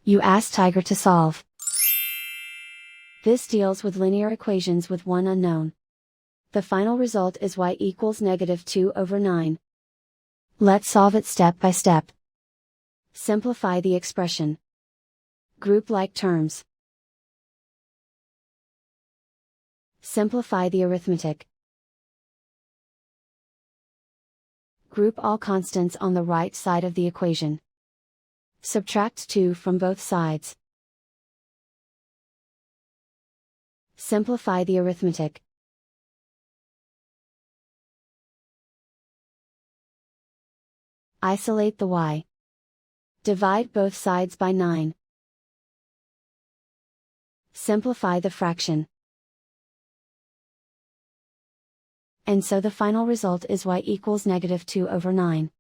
You ask Tiger to solve. This deals with linear equations with one unknown. The final result is y equals -2/9. Let's solve it step by step. Simplify the expression. Group like terms. Simplify the arithmetic. Group all constants on the right side of the equation. Subtract 2 from both sides. Simplify the arithmetic. Isolate the y. Divide both sides by 9. Simplify the fraction. And so the final result is y equals -2/9.